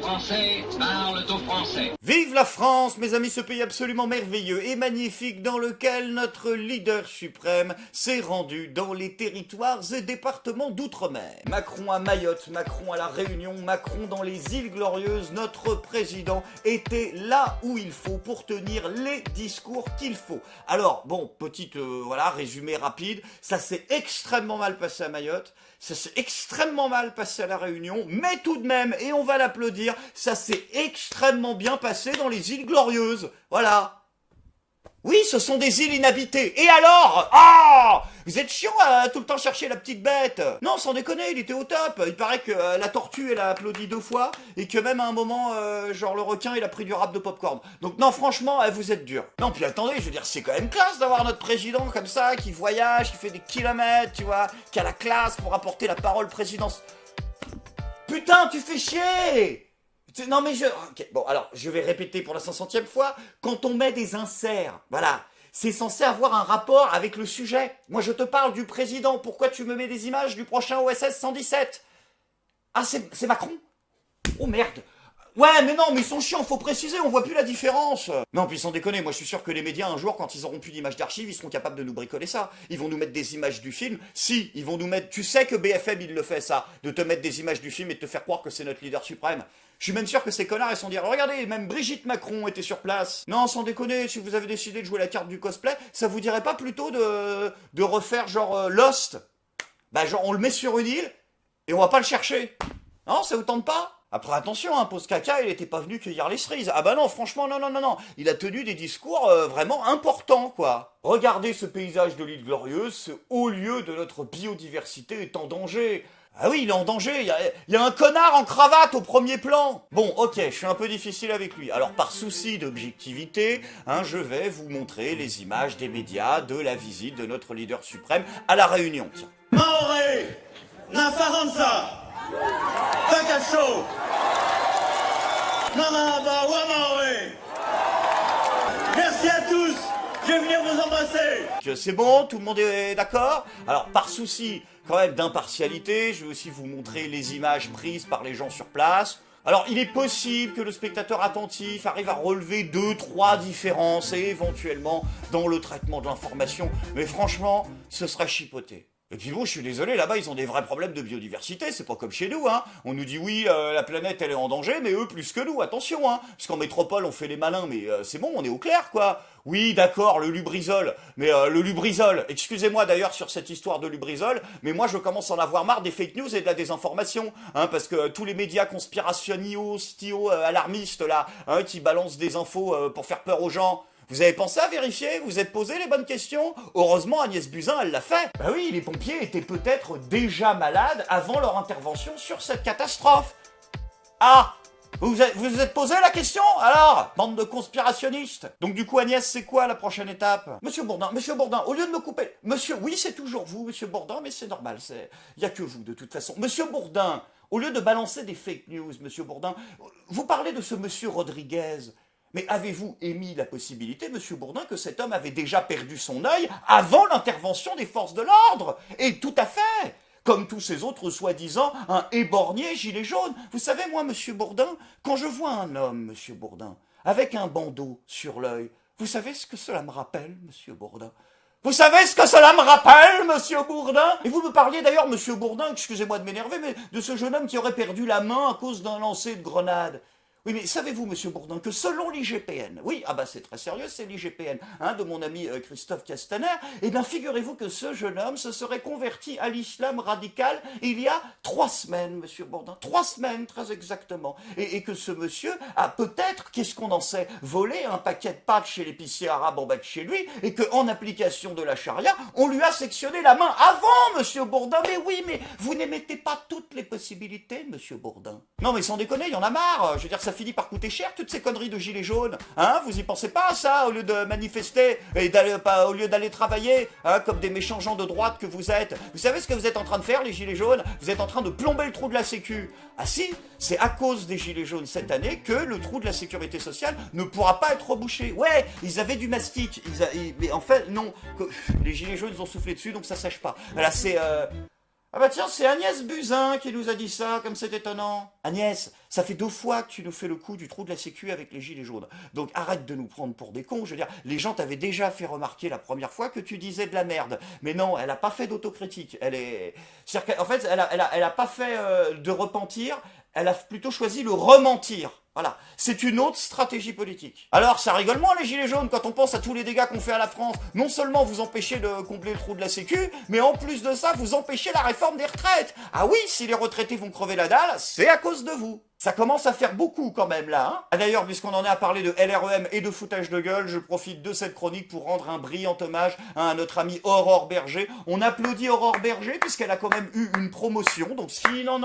Français parlent aux Français. Vive la France, mes amis, ce pays absolument merveilleux et magnifique dans lequel notre leader suprême s'est rendu dans les territoires et départements d'outre-mer. Macron à Mayotte, Macron à La Réunion, Macron dans les îles Glorieuses, notre président était là où il faut pour tenir les discours qu'il faut. Alors, bon, petite, résumé rapide, ça s'est extrêmement mal passé à Mayotte, ça s'est extrêmement mal passé à La Réunion, mais tout de même, et on va l'applaudir, ça s'est extrêmement bien passé dans les îles Glorieuses. Voilà. Oui, ce sont des îles inhabitées. Et alors? Ah! Vous êtes chiant à tout le temps chercher la petite bête. Non, sans déconner, il était au top. Il paraît que la tortue, elle a applaudi 2 fois, et que même à un moment, le requin, il a pris du rap de popcorn. Donc non, franchement, vous êtes dur. Non, puis attendez, je veux dire, c'est quand même classe d'avoir notre président comme ça, qui voyage, qui fait des kilomètres, tu vois, qui a la classe pour apporter la parole présidence. Putain, tu fais chier! Non mais Ok, bon, alors, je vais répéter pour la 500e fois. Quand on met des inserts, voilà, c'est censé avoir un rapport avec le sujet. Moi, je te parle du président. Pourquoi tu me mets des images du prochain OSS 117? Ah, c'est Macron? Oh merde! Ouais, mais non, mais ils sont chiants, faut préciser, on voit plus la différence. Non, puis sans déconner, moi je suis sûr que les médias, un jour, quand ils auront plus d'images d'archives, ils seront capables de nous bricoler ça. Ils vont nous mettre des images du film. Si, ils vont nous mettre... Tu sais que BFM, il le fait, ça, de te mettre des images du film et de te faire croire que c'est notre leader suprême. Je suis même sûr que ces connards, ils sont dire, regardez, même Brigitte Macron était sur place. Non, sans déconner, si vous avez décidé de jouer la carte du cosplay, ça vous dirait pas plutôt de refaire genre Lost? Bah genre, on le met sur une île, et on va pas le chercher. Non, ça vous tente pas? Après, attention, hein, pause caca, il était pas venu cueillir les cerises. Ah bah non, franchement, non. Il a tenu des discours vraiment importants, quoi. Regardez ce paysage de l'île Glorieuse, ce haut lieu de notre biodiversité est en danger. Ah oui, il est en danger, il y a un connard en cravate au premier plan. Bon, ok, je suis un peu difficile avec lui. Alors, par souci d'objectivité, je vais vous montrer les images des médias de la visite de notre leader suprême à La Réunion. Tiens. Maoré, Nafaranza, Takacho, Nanaba, Wamaoré. Merci à tous, je vais venir vous embrasser. C'est bon, tout le monde est d'accord? Alors, par souci quand même d'impartialité, je vais aussi vous montrer les images prises par les gens sur place. Alors, il est possible que le spectateur attentif arrive à relever 2-3 différences et éventuellement dans le traitement de l'information, mais franchement, ce sera chipoté. Et puis bon, je suis désolé, là-bas, ils ont des vrais problèmes de biodiversité, c'est pas comme chez nous, hein. On nous dit, oui, la planète, elle est en danger, mais eux, plus que nous, attention, hein. Parce qu'en métropole, on fait les malins, mais c'est bon, on est au clair, quoi. Oui, d'accord, le Lubrizol, mais le Lubrizol, excusez-moi d'ailleurs sur cette histoire de Lubrizol, mais moi, je commence à en avoir marre des fake news et de la désinformation, hein, parce que tous les médias conspirationnistes, alarmistes, là, hein, qui balancent des infos pour faire peur aux gens... Vous avez pensé à vérifier? Vous êtes posé les bonnes questions? Heureusement, Agnès Buzyn, elle l'a fait. Bah oui, les pompiers étaient peut-être déjà malades avant leur intervention sur cette catastrophe. Ah! Vous vous êtes posé la question? Alors, bande de conspirationnistes. Donc du coup, Agnès, c'est quoi la prochaine étape? Monsieur Bourdin, au lieu de me couper... Monsieur, oui, c'est toujours vous, Monsieur Bourdin, mais c'est normal, il y a que vous, de toute façon. Monsieur Bourdin, au lieu de balancer des fake news, Monsieur Bourdin, vous parlez de ce Monsieur Rodriguez... Mais avez-vous émis la possibilité, Monsieur Bourdin, que cet homme avait déjà perdu son œil avant l'intervention des forces de l'ordre? Et tout à fait! Comme tous ces autres soi-disant un éborgné gilet jaune. Vous savez, moi, Monsieur Bourdin, quand je vois un homme, Monsieur Bourdin, avec un bandeau sur l'œil, vous savez ce que cela me rappelle, Monsieur Bourdin? Vous savez ce que cela me rappelle, Monsieur Bourdin? Et vous me parliez d'ailleurs, Monsieur Bourdin, excusez-moi de m'énerver, mais de ce jeune homme qui aurait perdu la main à cause d'un lancer de grenade. Oui, mais savez-vous, Monsieur Bourdin, que selon l'IGPN, oui, ah bah c'est très sérieux, c'est l'IGPN, de mon ami Christophe Castaner, eh bien figurez-vous que ce jeune homme se serait converti à l'islam radical il y a 3 semaines, Monsieur Bourdin, 3 semaines très exactement, et que ce monsieur a peut-être, qu'est-ce qu'on en sait, volé un paquet de pâtes chez l'épicier arabe en bas de chez lui, et qu'en application de la charia, on lui a sectionné la main avant, Monsieur Bourdin. Mais oui, mais vous n'émettez pas toutes les possibilités, Monsieur Bourdin. Non mais sans déconner, il y en a marre, je veux dire, ça finit par coûter cher, toutes ces conneries de gilets jaunes. Hein, vous y pensez pas à ça, au lieu de manifester, et au lieu d'aller travailler, comme des méchants gens de droite que vous êtes. Vous savez ce que vous êtes en train de faire, les gilets jaunes? Vous êtes en train de plomber le trou de la sécu. Ah si, c'est à cause des gilets jaunes cette année que le trou de la sécurité sociale ne pourra pas être rebouché. Ouais, ils avaient du mastic, mais en fait, non. Les gilets jaunes, ils ont soufflé dessus, donc ça sèche pas. Voilà, c'est... Ah bah tiens, c'est Agnès Buzyn qui nous a dit ça, comme c'est étonnant. Agnès, ça fait 2 fois que tu nous fais le coup du trou de la sécu avec les gilets jaunes. Donc arrête de nous prendre pour des cons, je veux dire, les gens t'avaient déjà fait remarquer la première fois que tu disais de la merde. Mais non, elle a pas fait d'autocritique. En fait, elle a pas fait de repentir, elle a plutôt choisi le rementir. Voilà, c'est une autre stratégie politique. Alors, ça rigole moins les gilets jaunes quand on pense à tous les dégâts qu'on fait à la France. Non seulement vous empêchez de combler le trou de la sécu, mais en plus de ça, vous empêchez la réforme des retraites. Ah oui, si les retraités vont crever la dalle, c'est à cause de vous. Ça commence à faire beaucoup quand même là. Hein. Ah, d'ailleurs, puisqu'on en est à parler de LREM et de foutage de gueule, je profite de cette chronique pour rendre un brillant hommage à notre amie Aurore Berger. On applaudit Aurore Berger puisqu'elle a quand même eu une promotion. Donc si, non,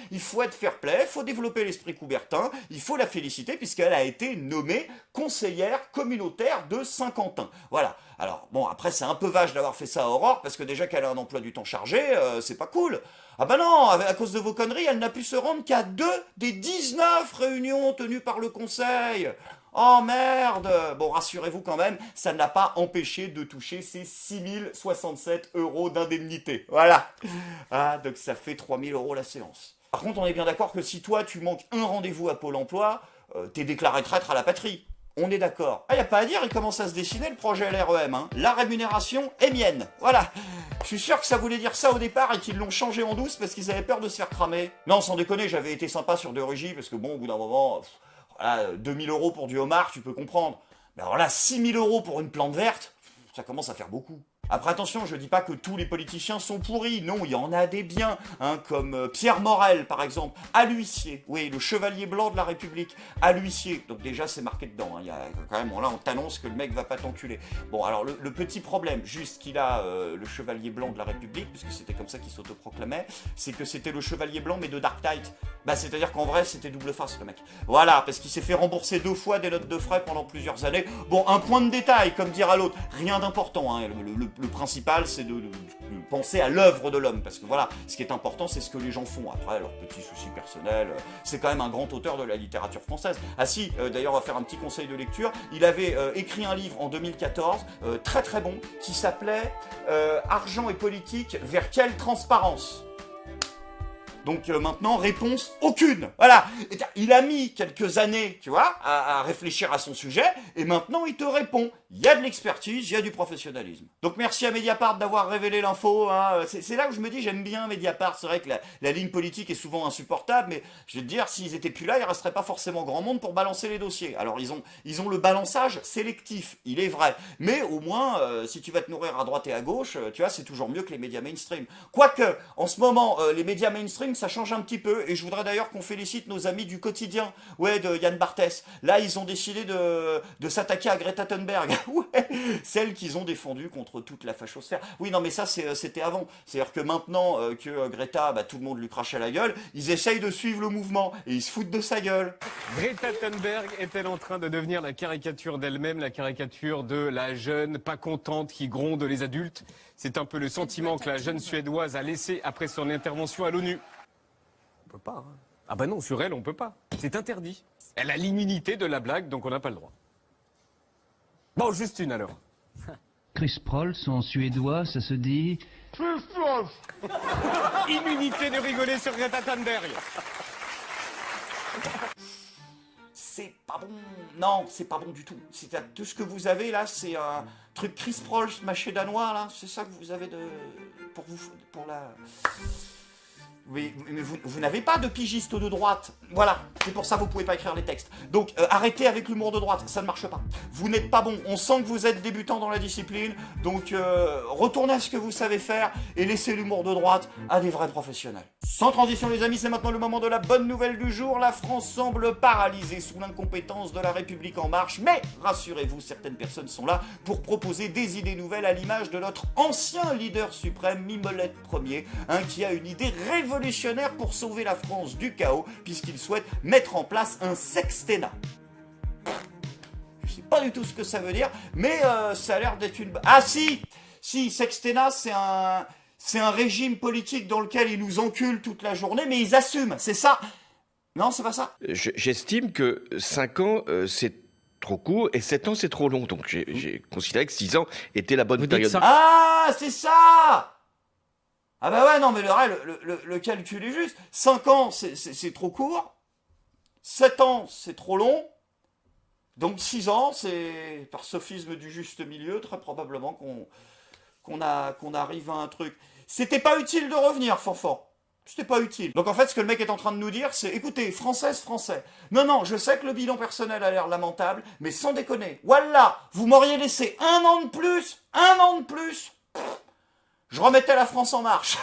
il faut être fair play, il faut développer l'esprit coubertin, il faut la féliciter puisqu'elle a été nommée conseillère communautaire de Saint-Quentin. Voilà. Alors bon, après c'est un peu vache d'avoir fait ça à Aurore parce que déjà qu'elle a un emploi du temps chargé, c'est pas cool. Ah bah non, à cause de vos conneries, elle n'a pu se rendre qu'à 2 des 19 réunions tenues par le conseil. Oh merde. Bon, rassurez-vous quand même, ça ne l'a pas empêché de toucher ses 6067 € d'indemnité. Voilà. Ah, donc ça fait 3000 € la séance. Par contre, on est bien d'accord que si toi, tu manques un rendez-vous à Pôle emploi, t'es déclaré traître à la patrie. On est d'accord. Ah, y a pas à dire, il commence à se dessiner le projet LREM. Hein. La rémunération est mienne. Voilà. Je suis sûr que ça voulait dire ça au départ et qu'ils l'ont changé en douce parce qu'ils avaient peur de se faire cramer. Non, sans déconner, j'avais été sympa sur 2Régie parce que bon, au bout d'un moment, voilà, 2000 € pour du homard, tu peux comprendre. Mais alors là, 6000 € pour une plante verte, ça commence à faire beaucoup. Après attention, je dis pas que tous les politiciens sont pourris, non, il y en a des biens, hein, comme Pierre Morel par exemple, à l'huissier, oui, le chevalier blanc de la République, à l'huissier, donc déjà c'est marqué dedans, hein, il y a quand même, bon, là on t'annonce que le mec va pas t'enculer. Bon alors le petit problème, juste qu'il a le chevalier blanc de la République, puisque c'était comme ça qu'il s'autoproclamait, c'est que c'était le chevalier blanc mais de Dark Knight, bah c'est-à-dire qu'en vrai c'était double face le mec. Voilà, parce qu'il s'est fait rembourser 2 fois des notes de frais pendant plusieurs années, bon un point de détail comme dira l'autre, rien d'important, hein, le principal, c'est de penser à l'œuvre de l'homme, parce que voilà, ce qui est important, c'est ce que les gens font. Après, leurs petits soucis personnels, c'est quand même un grand auteur de la littérature française. Ah si, d'ailleurs, on va faire un petit conseil de lecture. Il avait écrit un livre en 2014, très très bon, qui s'appelait Argent et politique, vers quelle transparence ? Donc maintenant, réponse aucune. Voilà. Il a mis quelques années, tu vois, à réfléchir à son sujet, et maintenant il te répond. Il y a de l'expertise, il y a du professionnalisme. Donc merci à Mediapart d'avoir révélé l'info. Hein. C'est là où je me dis, j'aime bien Mediapart. C'est vrai que la ligne politique est souvent insupportable, mais je vais te dire, s'ils étaient plus là, il ne resterait pas forcément grand monde pour balancer les dossiers. Alors ils ont le balançage sélectif, il est vrai. Mais au moins, si tu vas te nourrir à droite et à gauche, tu vois, c'est toujours mieux que les médias mainstream. Quoique, en ce moment, les médias mainstream, ça change un petit peu. Et je voudrais d'ailleurs qu'on félicite nos amis du quotidien, ouais, de Yann Barthès. Là, ils ont décidé de s'attaquer à Greta Thunberg. Ouais, celle qu'ils ont défendue contre toute la fachosphère. Oui, non, mais ça, c'était avant. C'est-à-dire que maintenant que Greta, bah, tout le monde lui crache à la gueule, ils essayent de suivre le mouvement et ils se foutent de sa gueule. Greta Thunberg est-elle en train de devenir la caricature d'elle-même, la caricature de la jeune pas contente qui gronde les adultes? C'est un peu le sentiment que la jeune Suédoise a laissé après son intervention à l'ONU. On peut pas. Hein. Ah bah non, sur elle, on peut pas. C'est interdit. Elle a l'immunité de la blague, donc on n'a pas le droit. Bon, juste une alors. Chris Prolls en suédois, ça se dit... Immunité de rigoler sur Greta Thunberg. C'est pas bon. Non, c'est pas bon du tout. Tout ce que vous avez là, c'est un truc Chris Prolls mâché danois là. C'est ça que vous avez pour la... Oui, mais vous n'avez pas de pigiste de droite. Voilà, c'est pour ça que vous pouvez pas écrire les textes. Donc arrêtez avec l'humour de droite, ça ne marche pas. Vous n'êtes pas bon, on sent que vous êtes débutant dans la discipline, donc retournez à ce que vous savez faire et laissez l'humour de droite à des vrais professionnels. Sans transition les amis, c'est maintenant le moment de la bonne nouvelle du jour. La France semble paralysée sous l'incompétence de la République en marche, mais rassurez-vous, certaines personnes sont là pour proposer des idées nouvelles à l'image de notre ancien leader suprême, Mimolette Ier, qui a une idée révolutionnaire pour sauver la France du chaos, puisqu'il souhaite mettre en place un sextennat. Je sais pas du tout ce que ça veut dire, mais ça a l'air d'être une... Ah si, sextennat, c'est un régime politique dans lequel ils nous enculent toute la journée, mais ils assument, c'est ça. Non, c'est pas ça. J'estime que 5 ans, c'est trop court, et 7 ans, c'est trop long. Donc j'ai considéré que 6 ans était la bonne période. Ah, c'est ça. Ah bah ouais, non, mais le calcul est juste. 5 ans, c'est trop court. 7 ans, c'est trop long. Donc 6 ans, c'est par sophisme du juste milieu, très probablement qu'on arrive à un truc. C'était pas utile de revenir, Fanfan. C'était pas utile. Donc en fait, ce que le mec est en train de nous dire, c'est, écoutez, française, français. Non, je sais que le bilan personnel a l'air lamentable, mais sans déconner. Voilà, vous m'auriez laissé 1 an de plus, je remettais la France en marche.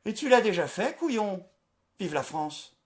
Et tu l'as déjà fait, couillon. Vive la France.